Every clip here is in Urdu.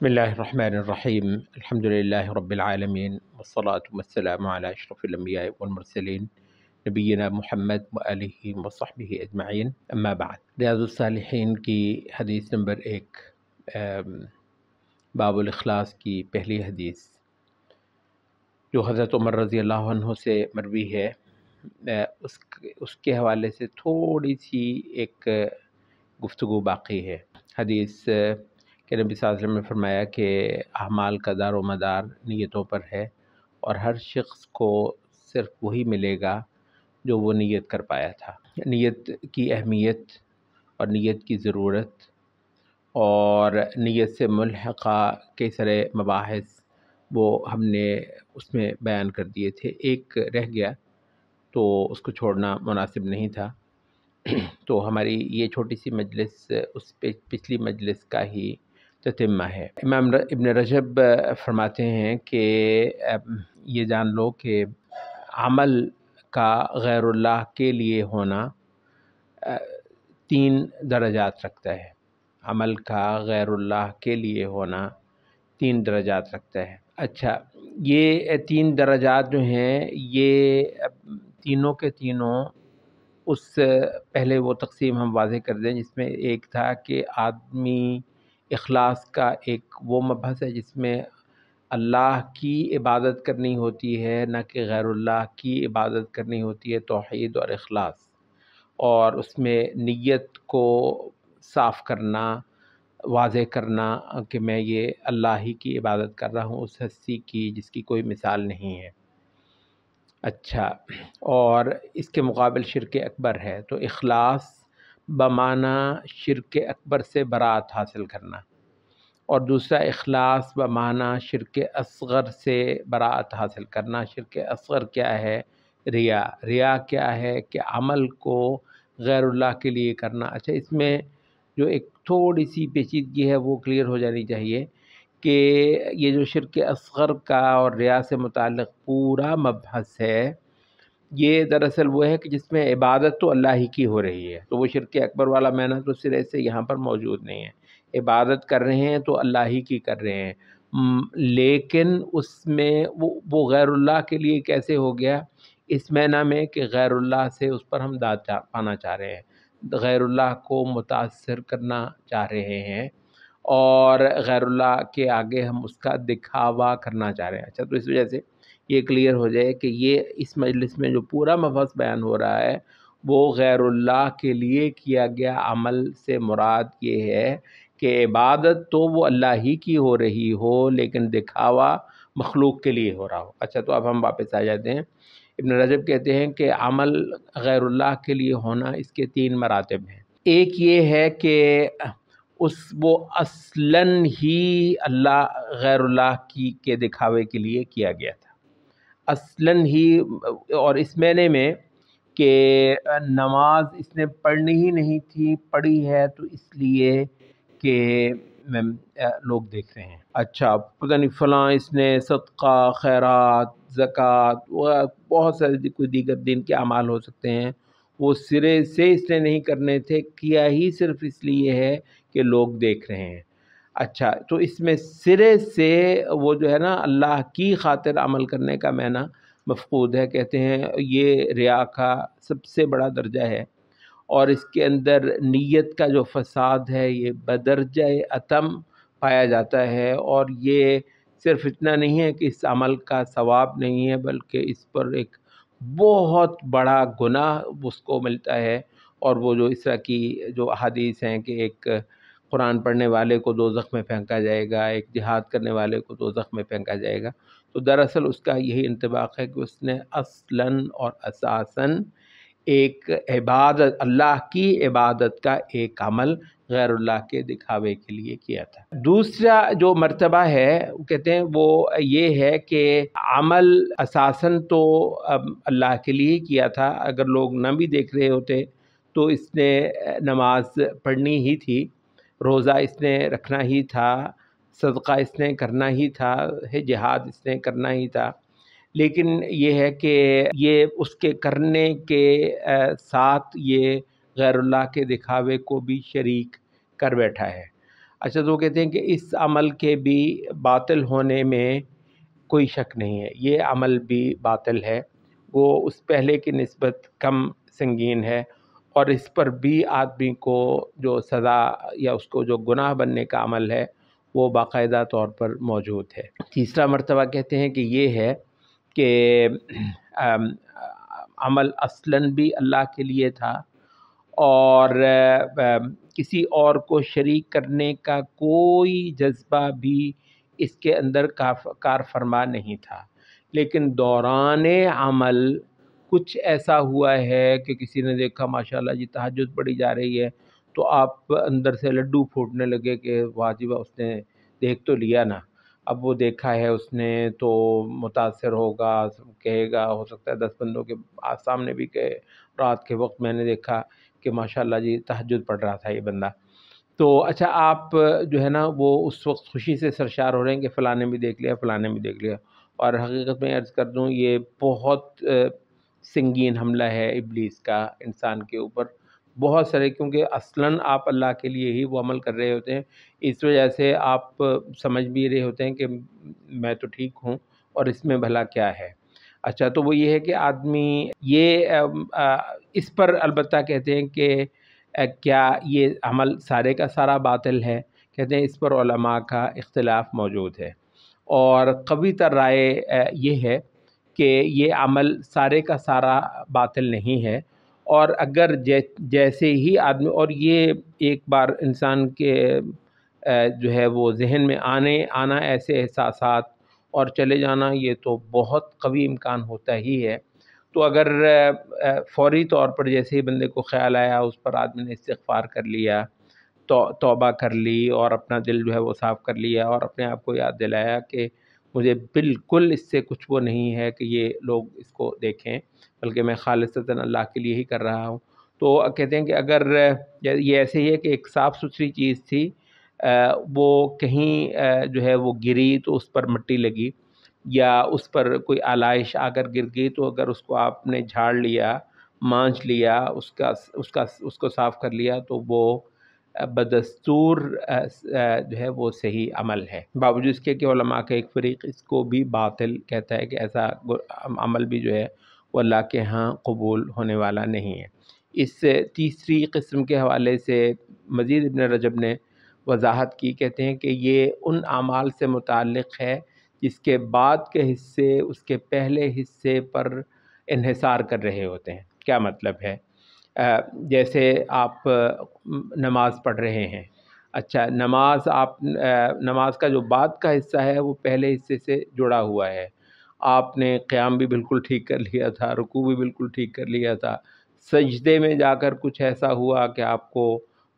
بسم الله الرحمن الرحيم. الحمد لله رب العالمين، والصلاة والسلام على أشرف الأنبياء والمرسلين نبينا محمد وآلہ وصحبہ اجمعین، اما بعد۔ ریاض الصالحین کی حدیث نمبر 1، باب الاخلاص کی پہلی حدیث جو حضرت عمر رضی اللہ عنہ سے مروی ہے، اس کے حوالے سے تھوڑی سی ایک گفتگو باقی ہے۔ حدیث کہ نبی صلی اللہ علیہ وسلم نے فرمایا کہ اعمال کا دار و مدار نیتوں پر ہے، اور ہر شخص کو صرف وہی ملے گا جو وہ نیت کر پایا تھا۔ نیت کی اہمیت اور نیت کی ضرورت اور نیت سے ملحقہ کئی سارے مباحث وہ ہم نے اس میں بیان کر دیے تھے۔ ایک رہ گیا تو اس کو چھوڑنا مناسب نہیں تھا، تو ہماری یہ چھوٹی سی مجلس اس پچھلی مجلس کا ہی تتمہ ہے۔ امام ابن رجب فرماتے ہیں کہ یہ جان لو کہ عمل کا غیر اللہ کے لیے ہونا 3 درجات رکھتا ہے۔ عمل کا غیر اللہ کے لیے ہونا 3 درجات رکھتا ہے۔ اچھا، یہ 3 درجات جو ہیں یہ تینوں کے تینوں، اس پہلے وہ تقسیم ہم واضح کر دیں جس میں ایک تھا کہ آدمی اخلاص کا ایک وہ مبحث ہے جس میں اللہ کی عبادت کرنی ہوتی ہے، نہ کہ غیر اللہ کی عبادت کرنی ہوتی ہے، توحید اور اخلاص، اور اس میں نیت کو صاف کرنا، واضح کرنا کہ میں یہ اللہ ہی کی عبادت کر رہا ہوں، اس ہستی کی جس کی کوئی مثال نہیں ہے۔ اچھا، اور اس کے مقابل شرک اکبر ہے، تو اخلاص بمعنی شرک اکبر سے برات حاصل کرنا، اور دوسرا اخلاص بمعنی شرک اصغر سے برات حاصل کرنا۔ شرک اصغر کیا ہے؟ ریا کیا ہے؟ کہ عمل کو غیر اللہ کے لیے کرنا۔ اچھا، اس میں جو ایک تھوڑی سی پیچیدگی ہے وہ کلیئر ہو جانی چاہیے کہ یہ جو شرک اصغر کا اور ریا سے متعلق پورا مبحث ہے، یہ دراصل وہ ہے کہ جس میں عبادت تو اللہ ہی کی ہو رہی ہے، تو وہ شرک اکبر والا معنی تو سرے سے یہاں پر موجود نہیں ہے۔ عبادت کر رہے ہیں تو اللہ ہی کی کر رہے ہیں، لیکن اس میں وہ غیر اللہ کے لیے کیسے ہو گیا؟ اس معنی میں کہ غیر اللہ سے اس پر ہم داد پانا چاہ رہے ہیں، غیر اللہ کو متاثر کرنا چاہ رہے ہیں، اور غیر اللہ کے آگے ہم اس کا دکھاوا کرنا چاہ رہے ہیں۔ اچھا، تو اس وجہ سے یہ کلیئر ہو جائے کہ یہ اس مجلس میں جو پورا مبحث بیان ہو رہا ہے وہ غیر اللہ کے لیے کیا گیا عمل سے مراد یہ ہے کہ عبادت تو وہ اللہ ہی کی ہو رہی ہو لیکن دکھاوا مخلوق کے لیے ہو رہا ہو۔ اچھا، تو اب ہم واپس آ جاتے ہیں۔ ابن رجب کہتے ہیں کہ عمل غیر اللہ کے لیے ہونا اس کے 3 مراتب ہیں۔ ایک یہ ہے کہ وہ اصلاً ہی غیر اللہ کے دکھاوے کے لیے کیا گیا تھا، اصلاً ہی، اور اس معنی میں کہ نماز اس نے پڑھنی ہی نہیں تھی، پڑھی ہے تو اس لیے کہ لوگ دیکھ رہے ہیں۔ اچھا، پتہ نہیں فلاں اس نے صدقہ، خیرات، زکوٰۃ، بہت سارے کوئی دیگر دین کے اعمال ہو سکتے ہیں، وہ سرے سے اس نے نہیں کرنے تھے، کیا ہی صرف اس لیے ہے کہ لوگ دیکھ رہے ہیں۔ اچھا، تو اس میں سرے سے وہ جو ہے نا اللہ کی خاطر عمل کرنے کا معنی مفقود ہے۔ کہتے ہیں یہ ریا کا سب سے بڑا درجہ ہے، اور اس کے اندر نیت کا جو فساد ہے یہ بدرجہ اتم پایا جاتا ہے، اور یہ صرف اتنا نہیں ہے کہ اس عمل کا ثواب نہیں ہے بلکہ اس پر ایک بہت بڑا گناہ اس کو ملتا ہے، اور وہ جو اس طرح کی جو احادیث ہیں کہ ایک قرآن پڑھنے والے کو دوزخ میں پھینکا جائے گا، ایک جہاد کرنے والے کو دوزخ میں پھینکا جائے گا، تو دراصل اس کا یہی انطباق ہے کہ اس نے اصلاً اور اساساً ایک عبادت، اللہ کی عبادت کا ایک عمل غیر اللہ کے دکھاوے کے لیے کیا تھا۔ دوسرا جو مرتبہ ہے وہ کہتے ہیں وہ یہ ہے کہ عمل اساساً تو اللہ کے لیے کیا تھا، اگر لوگ نہ بھی دیکھ رہے ہوتے تو اس نے نماز پڑھنی ہی تھی، روزہ اس نے رکھنا ہی تھا، صدقہ اس نے کرنا ہی تھا، جہاد اس نے کرنا ہی تھا، لیکن یہ ہے کہ یہ اس کے کرنے کے ساتھ یہ غیر اللہ کے دکھاوے کو بھی شریک کر بیٹھا ہے۔ اچھا تو وہ کہتے ہیں کہ اس عمل کے بھی باطل ہونے میں کوئی شک نہیں ہے، یہ عمل بھی باطل ہے، وہ اس پہلے کی نسبت کم سنگین ہے، اور اس پر بھی آدمی کو جو سزا یا اس کو جو گناہ بننے کا عمل ہے وہ باقاعدہ طور پر موجود ہے۔ تیسرا مرتبہ کہتے ہیں کہ یہ ہے کہ عمل اصلاً بھی اللہ کے لیے تھا، اور کسی اور کو شریک کرنے کا کوئی جذبہ بھی اس کے اندر کار فرما نہیں تھا، لیکن دوران عمل کچھ ایسا ہوا ہے کہ کسی نے دیکھا ماشاءاللہ جی تہجد پڑھی جا رہی ہے، تو آپ اندر سے لڈو پھوٹنے لگے کہ واجبہ اس نے دیکھ تو لیا نا، اب وہ دیکھا ہے اس نے تو متاثر ہوگا، کہے گا، ہو سکتا ہے 10 بندوں کے سامنے بھی کہے رات کے وقت میں نے دیکھا کہ ماشاءاللہ جی تہجد پڑھ رہا تھا یہ بندہ۔ تو اچھا آپ جو ہے نا وہ اس وقت خوشی سے سرشار ہو رہے ہیں کہ فلاں نے بھی دیکھ لیا، فلاں نے بھی دیکھ لیا، اور حقیقت میں عرض کر دوں یہ بہت سنگین حملہ ہے ابلیس کا انسان کے اوپر، بہت سارے، کیونکہ اصلاً آپ اللہ کے لیے ہی وہ عمل کر رہے ہوتے ہیں، اس وجہ سے آپ سمجھ بھی رہے ہوتے ہیں کہ میں تو ٹھیک ہوں اور اس میں بھلا کیا ہے۔ اچھا تو وہ یہ ہے کہ آدمی یہ اس پر البتہ کہتے ہیں کہ کیا یہ عمل سارے کا سارا باطل ہے؟ کہتے ہیں اس پر علماء کا اختلاف موجود ہے، اور قوی تر رائے یہ ہے کہ یہ عمل سارے کا سارا باطل نہیں ہے، اور اگر جیسے ہی آدمی، اور یہ ایک بار انسان کے جو ہے وہ ذہن میں آنا ایسے احساسات اور چلے جانا، یہ تو بہت قوی امکان ہوتا ہی ہے، تو اگر فوری طور پر جیسے ہی بندے کو خیال آیا اس پر آدمی نے استغفار کر لیا، توبہ کر لی، اور اپنا دل جو ہے وہ صاف کر لیا، اور اپنے آپ کو یاد دلایا کہ مجھے بالکل اس سے کچھ وہ نہیں ہے کہ یہ لوگ اس کو دیکھیں، بلکہ میں خالصتاً اللہ کے لیے ہی کر رہا ہوں، تو کہتے ہیں کہ اگر یہ ایسے ہی ہے کہ ایک صاف ستھری چیز تھی، وہ کہیں جو ہے وہ گری تو اس پر مٹی لگی، یا اس پر کوئی آلائش آ کر گر گئی، تو اگر اس کو آپ نے جھاڑ لیا، مانجھ لیا، اس کو صاف کر لیا، تو وہ بدستور جو ہے وہ صحیح عمل ہے، باوجود اس کے کہ علماء کا ایک فریق اس کو بھی باطل کہتا ہے کہ ایسا عمل بھی جو ہے وہ اللہ کے ہاں قبول ہونے والا نہیں ہے۔ اس تیسری قسم کے حوالے سے مزید ابن رجب نے وضاحت کی، کہتے ہیں کہ یہ ان اعمال سے متعلق ہے جس کے بعد کے حصے اس کے پہلے حصے پر انحصار کر رہے ہوتے ہیں۔ کیا مطلب ہے؟ جیسے آپ نماز پڑھ رہے ہیں، اچھا نماز کا جو بعد کا حصہ ہے وہ پہلے حصے سے جڑا ہوا ہے، آپ نے قیام بھی بالکل ٹھیک کر لیا تھا، رکوع بھی بالکل ٹھیک کر لیا تھا، سجدے میں جا کر کچھ ایسا ہوا کہ آپ کو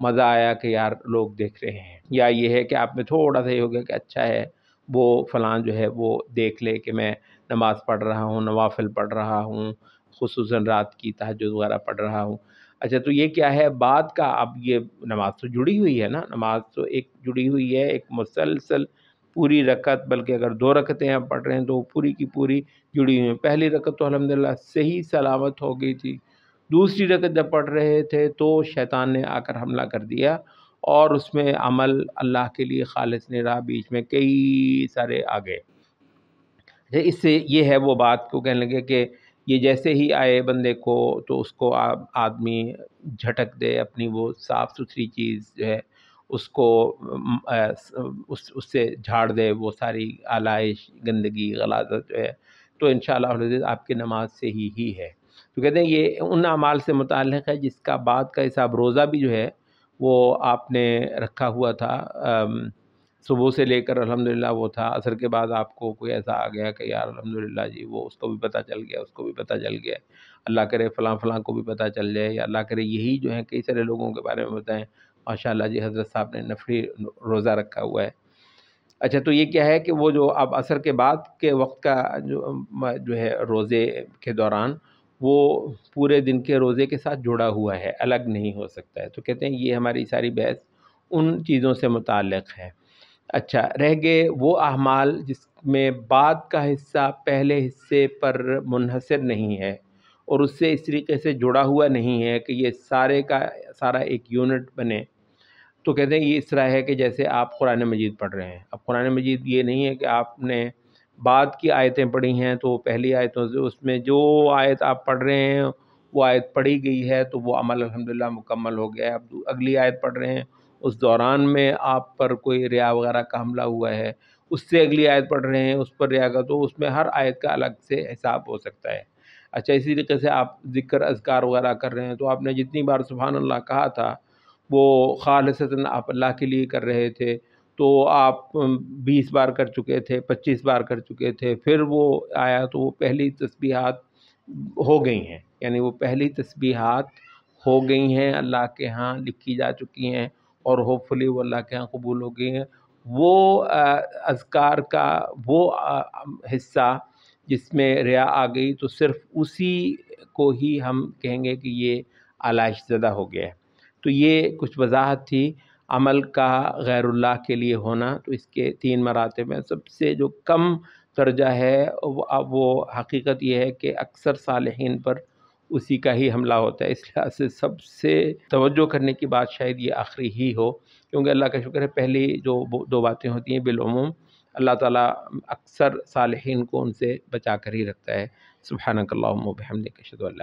مزہ آیا کہ یار لوگ دیکھ رہے ہیں، یا یہ ہے کہ آپ میں تھوڑا سا یہ ہو گیا کہ اچھا ہے وہ فلاں جو ہے وہ دیکھ لے کہ میں نماز پڑھ رہا ہوں، نوافل پڑھ رہا ہوں، خصوصاً رات کی تہجد وغیرہ پڑھ رہا ہوں۔ اچھا تو یہ کیا ہے بعد کا؟ اب یہ نماز تو جڑی ہوئی ہے نا، نماز تو ایک جڑی ہوئی ہے، ایک مسلسل پوری رکعت، بلکہ اگر 2 رکعتیں آپ پڑھ رہے ہیں تو پوری کی پوری جڑی ہوئی ہیں، پہلی رکعت تو الحمدللہ صحیح سلامت ہو گئی تھی، دوسری رکعت جب پڑھ رہے تھے تو شیطان نے آ کر حملہ کر دیا، اور اس میں عمل اللہ کے لیے خالص نہیں رہا، بیچ میں کئی سارے آ گئے۔ اس سے یہ ہے وہ بات کو کہنے لگے کہ یہ جیسے ہی آئے بندے کو تو اس کو آدمی جھٹک دے، اپنی وہ صاف ستھری چیز جو ہے اس کو اس سے جھاڑ دے، وہ ساری آلائش، گندگی، غلاظت جو ہے، تو انشاءاللہ العزیز آپ کی نماز سے ہی ہے۔ تو کہتے ہیں یہ ان اعمال سے متعلق ہے جس کا بعد کا حساب، روزہ بھی جو ہے وہ آپ نے رکھا ہوا تھا، صبح سے لے کر الحمدللہ وہ تھا، عصر کے بعد آپ کو کوئی ایسا آ گیا کہ یار الحمدللہ جی وہ اس کو بھی پتہ چل گیا، اس کو بھی پتہ چل گیا، اللہ کرے فلاں فلاں کو بھی پتہ چل جائے، یا اللہ کرے یہی جو ہیں کئی سارے لوگوں کے بارے میں بتائیں ماشاءاللہ جی حضرت صاحب نے نفلی روزہ رکھا ہوا ہے۔ اچھا تو یہ کیا ہے کہ وہ جو اب عصر کے بعد کے وقت کا جو ہے روزے کے دوران وہ پورے دن کے روزے کے ساتھ جڑا ہوا ہے، الگ نہیں ہو سکتا ہے، تو کہتے ہیں یہ ہماری ساری بحث ان چیزوں سے متعلق ہے۔ اچھا رہ گئے وہ اعمال جس میں بعد کا حصہ پہلے حصے پر منحصر نہیں ہے اور اس سے اس طریقے سے جڑا ہوا نہیں ہے کہ یہ سارے کا سارا ایک یونٹ بنے، تو کہتے ہیں یہ اس طرح ہے کہ جیسے آپ قرآن مجید پڑھ رہے ہیں. اب قرآن مجید یہ نہیں ہے کہ آپ نے بعد کی آیتیں پڑھی ہیں تو پہلی آیتوں سے اس میں جو آیت آپ پڑھ رہے ہیں وہ آیت پڑھی گئی ہے تو وہ عمل الحمدللہ مکمل ہو گیا ہے. اب اگلی آیت پڑھ رہے ہیں، اس دوران میں آپ پر کوئی ریا وغیرہ کا حملہ ہوا ہے، اس سے اگلی آیت پڑھ رہے ہیں اس پر ریا کا، تو اس میں ہر آیت کا الگ سے حساب ہو سکتا ہے. اچھا، اسی طریقے سے آپ ذکر اذکار وغیرہ کر رہے ہیں تو آپ نے جتنی بار سبحان اللہ کہا تھا وہ خالصتاً آپ اللہ کے لیے کر رہے تھے، تو آپ 20 بار کر چکے تھے، 25 بار کر چکے تھے، پھر وہ آیا تو وہ پہلی تسبیحات ہو گئی ہیں، یعنی وہ پہلی تسبیحات ہو گئی ہیں، اللہ کے ہاں لکھی جا چکی ہیں اور ہوپ فلی وہ اللہ کے ہاں قبول ہو گئی ہیں. وہ اذکار کا وہ حصہ جس میں ریا آ گئی تو صرف اسی کو ہی ہم کہیں گے کہ یہ آلائش زدہ ہو گیا ہے. تو یہ کچھ وضاحت تھی عمل کا غیر اللہ کے لیے ہونا. تو اس کے 3 مراتب ہیں. سب سے جو کم درجہ ہے وہ حقیقت یہ ہے کہ اکثر صالحین پر اسی کا ہی حملہ ہوتا ہے. اس لحاظ سے سب سے توجہ کرنے کی بات شاید یہ آخری ہی ہو، کیونکہ اللہ کا شکر ہے پہلی جو 2 باتیں ہوتی ہیں بالعموم اللہ تعالیٰ اکثر صالحین کو ان سے بچا کر ہی رکھتا ہے. سبحانک اللہم و بحمدک اشہد ان لا